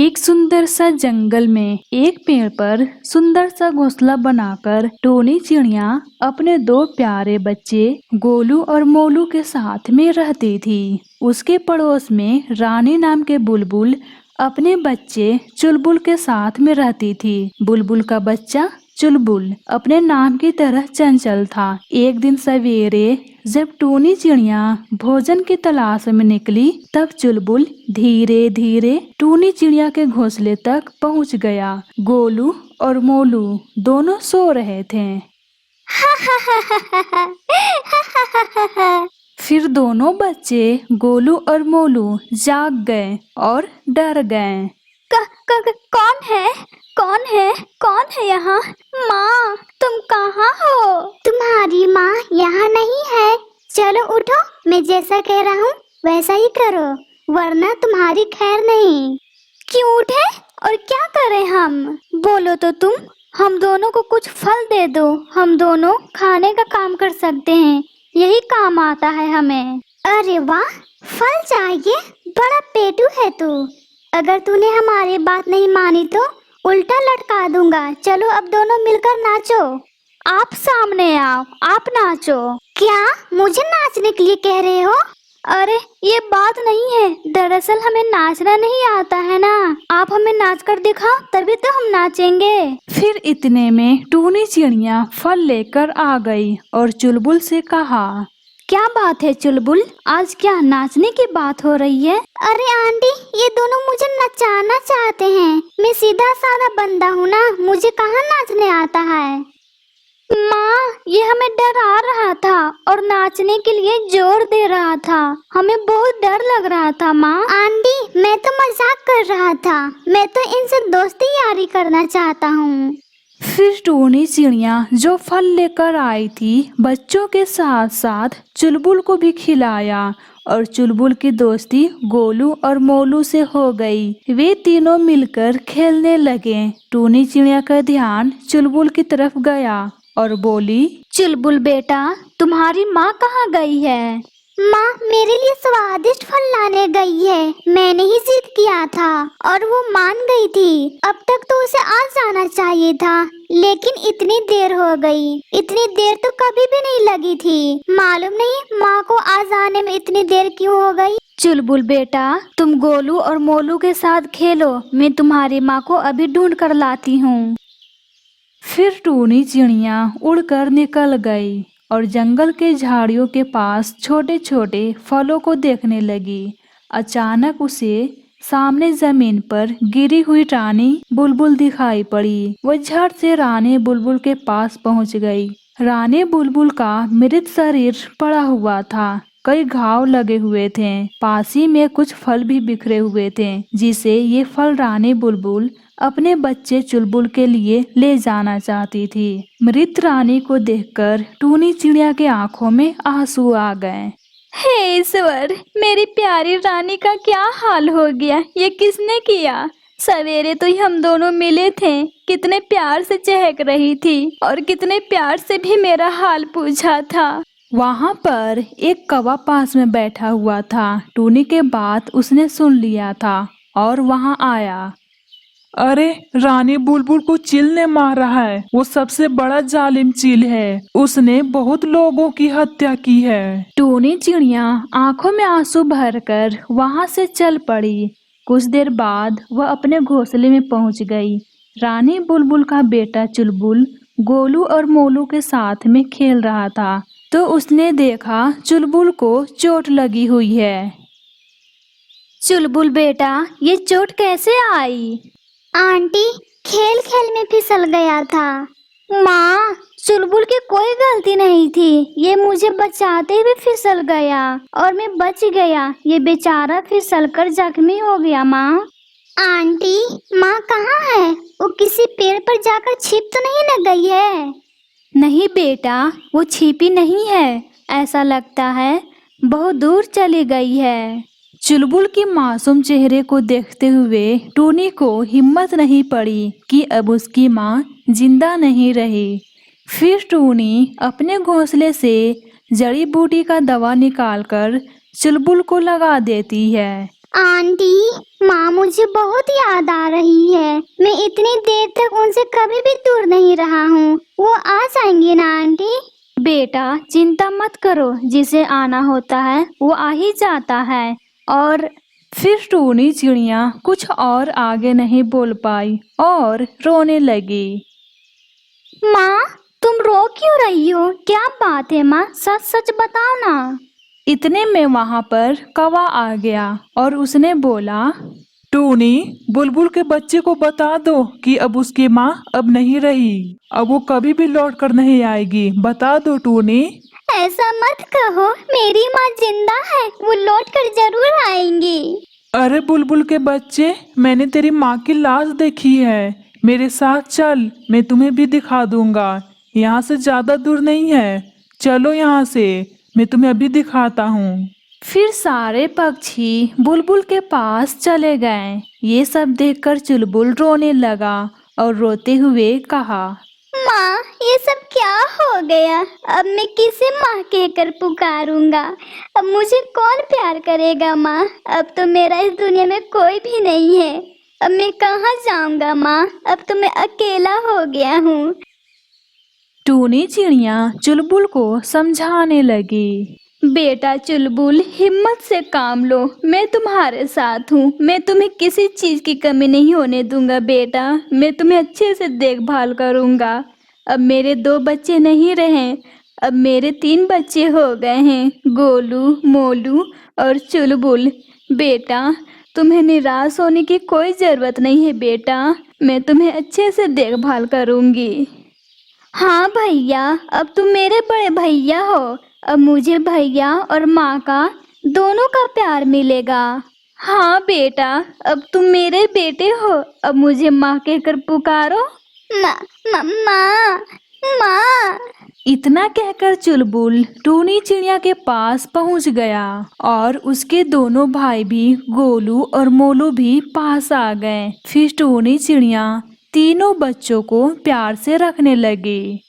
एक सुंदर सा जंगल में एक पेड़ पर सुंदर सा घोंसला बनाकर टोनी चिड़िया अपने दो प्यारे बच्चे गोलू और मोलू के साथ में रहती थी। उसके पड़ोस में रानी नाम के बुलबुल अपने बच्चे चुलबुल के साथ में रहती थी। बुलबुल का बच्चा चुलबुल अपने नाम की तरह चंचल था। एक दिन सवेरे जब टोनी चिड़िया भोजन की तलाश में निकली, तब चुलबुल धीरे धीरे टोनी चिड़िया के घोंसले तक पहुंच गया। गोलू और मोलू दोनों सो रहे थे। फिर दोनों बच्चे गोलू और मोलू जाग गए और डर गए। कौन है? कौन है? कौन है यहाँ? माँ, तुम कहाँ हो? तुम्हारी माँ यहाँ नहीं है। चलो उठो, मैं जैसा कह रहा हूँ वैसा ही करो, वरना तुम्हारी खैर नहीं। क्यों उठे और क्या करें हम? बोलो तो तुम। हम दोनों को कुछ फल दे दो, हम दोनों खाने का काम कर सकते हैं, यही काम आता है हमें। अरे वाह, फल चाहिए? बड़ा पेटू है तू। अगर तूने हमारी बात नहीं मानी तो उल्टा लटका दूंगा। चलो अब दोनों मिलकर नाचो। आप सामने आओ, आप नाचो। क्या मुझे नाचने के लिए कह रहे हो? अरे ये बात नहीं है, दरअसल हमें नाचना नहीं आता है ना। आप हमें नाच कर दिखाओ, तभी तो हम नाचेंगे। फिर इतने में टोनी चिड़िया फल लेकर आ गई और चुलबुल से कहा, क्या बात है चुलबुल, आज क्या नाचने की बात हो रही है? अरे आंटी, ये दोनों मुझे नचाना चाहते हैं। मैं सीधा साधा बंदा हूँ ना, मुझे कहाँ नाचने आता है। माँ, ये हमें डरा रहा था और नाचने के लिए जोर दे रहा था। हमें बहुत डर लग रहा था माँ। आंटी, मैं तो मजाक कर रहा था, मैं तो इनसे दोस्ती यारी करना चाहता हूँ। फिर टोनी चिड़िया जो फल लेकर आई थी बच्चों के साथ साथ चुलबुल को भी खिलाया और चुलबुल की दोस्ती गोलू और मोलू से हो गई। वे तीनों मिलकर खेलने लगे। टोनी चिड़िया का ध्यान चुलबुल की तरफ गया और बोली, चुलबुल बेटा, तुम्हारी माँ कहाँ गई है? माँ मेरे लिए स्वादिष्ट फल लाने गई है। मैंने ही जिद किया था और वो मान गई थी। अब तक तो उसे आ जाना चाहिए था, लेकिन इतनी देर हो गई। इतनी देर तो कभी भी नहीं लगी थी। मालूम नहीं माँ को आ जाने में इतनी देर क्यों हो गई। चुलबुल बेटा, तुम गोलू और मोलू के साथ खेलो, मैं तुम्हारी माँ को अभी ढूंढ कर लाती हूँ। फिर टोनी चिड़िया उड़कर निकल गई और जंगल के झाड़ियों के पास छोटे छोटे फलों को देखने लगी। अचानक उसे सामने जमीन पर गिरी हुई रानी बुलबुल दिखाई पड़ी। वह झट से रानी बुलबुल के पास पहुंच गई। रानी बुलबुल का मृत शरीर पड़ा हुआ था, कई घाव लगे हुए थे। पास ही में कुछ फल भी बिखरे हुए थे, जिसे ये फल रानी बुलबुल अपने बच्चे चुलबुल के लिए ले जाना चाहती थी। मृत रानी को देखकर टोनी चिड़िया के आंखों में आंसू आ गए। हे ईश्वर, मेरी प्यारी रानी का क्या हाल हो गया? ये किसने किया? सवेरे तो हम दोनों मिले थे, कितने प्यार से चहक रही थी और कितने प्यार से भी मेरा हाल पूछा था। वहाँ पर एक कौवा पास में बैठा हुआ था। टोनी के बात उसने सुन लिया था और वहाँ आया। अरे, रानी बुलबुल को चील ने मारा है। वो सबसे बड़ा जालिम चील है, उसने बहुत लोगों की हत्या की है। टोनी चिड़िया आंखों में आंसू भरकर वहां से चल पड़ी। कुछ देर बाद वह अपने घोंसले में पहुंच गई। रानी बुलबुल का बेटा चुलबुल गोलू और मोलू के साथ में खेल रहा था, तो उसने देखा चुलबुल को चोट लगी हुई है। चुलबुल बेटा, ये चोट कैसे आई? आंटी, खेल खेल में फिसल गया था। माँ, चुलबुल की कोई गलती नहीं थी, ये मुझे बचाते हुए फिसल गया और मैं बच गया। ये बेचारा फिसलकर जख्मी हो गया। माँ, आंटी, माँ कहाँ है? वो किसी पेड़ पर जाकर छिप तो नहीं लग गई है? नहीं बेटा, वो छिपी नहीं है, ऐसा लगता है बहुत दूर चली गई है। चुलबुल की मासूम चेहरे को देखते हुए टोनी को हिम्मत नहीं पड़ी कि अब उसकी माँ जिंदा नहीं रही। फिर टोनी अपने घोंसले से जड़ी बूटी का दवा निकालकर चुलबुल को लगा देती है। आंटी, माँ मुझे बहुत याद आ रही है। मैं इतनी देर तक उनसे कभी भी दूर नहीं रहा हूँ। वो आ जाएंगे ना आंटी? बेटा चिंता मत करो, जिसे आना होता है वो आ ही जाता है। और फिर टूनी चिड़िया कुछ और आगे नहीं बोल पाई और रोने लगी। माँ, तुम रो क्यों रही हो? क्या बात है माँ, सच सच बताओ ना। इतने में वहां पर कौवा आ गया और उसने बोला, टूनी, बुलबुल के बच्चे को बता दो कि अब उसकी माँ अब नहीं रही। अब वो कभी भी लौट कर नहीं आएगी। बता दो टूनी। ऐसा मत कहो, मेरी माँ जिंदा है, वो लौट कर जरूर आएंगी। अरे बुलबुल के बच्चे, मैंने तेरी माँ की लाश देखी है। मेरे साथ चल, मैं तुम्हें भी दिखा दूंगा। यहाँ से ज्यादा दूर नहीं है। चलो यहाँ से, मैं तुम्हें अभी दिखाता हूँ। फिर सारे पक्षी बुलबुल के पास चले गए। ये सब देखकर चुलबुल रोने लगा और रोते हुए कहा, माँ, ये सब क्या हो गया? अब मैं किसे माँ कहकर पुकारूंगा? अब मुझे कौन प्यार करेगा माँ? अब तो मेरा इस दुनिया में कोई भी नहीं है। अब मैं कहाँ जाऊंगा माँ? अब तो मैं अकेला हो गया हूँ। टूनी चिड़िया चुलबुल को समझाने लगी, बेटा चुलबुल, हिम्मत से काम लो, मैं तुम्हारे साथ हूँ। मैं तुम्हें किसी चीज की कमी नहीं होने दूंगा बेटा। मैं तुम्हें अच्छे से देखभाल करूंगा। अब मेरे 2 बच्चे नहीं रहे, अब मेरे 3 बच्चे हो गए हैं, गोलू, मोलू और चुलबुल। बेटा तुम्हें निराश होने की कोई जरूरत नहीं है बेटा, मैं तुम्हें अच्छे से देखभाल करूंगी। हाँ भैया, अब तुम मेरे बड़े भैया हो। अब मुझे भैया और माँ का दोनों का प्यार मिलेगा। हाँ बेटा, अब तुम मेरे बेटे हो। अब मुझे माँ कहकर पुकारो। माँ, माँ, माँ, माँ। इतना कहकर चुलबुल टूनी चिड़िया के पास पहुंच गया और उसके दोनों भाई भी, गोलू और मोलू भी पास आ गए। फिर टूनी चिड़िया तीनों बच्चों को प्यार से रखने लगी।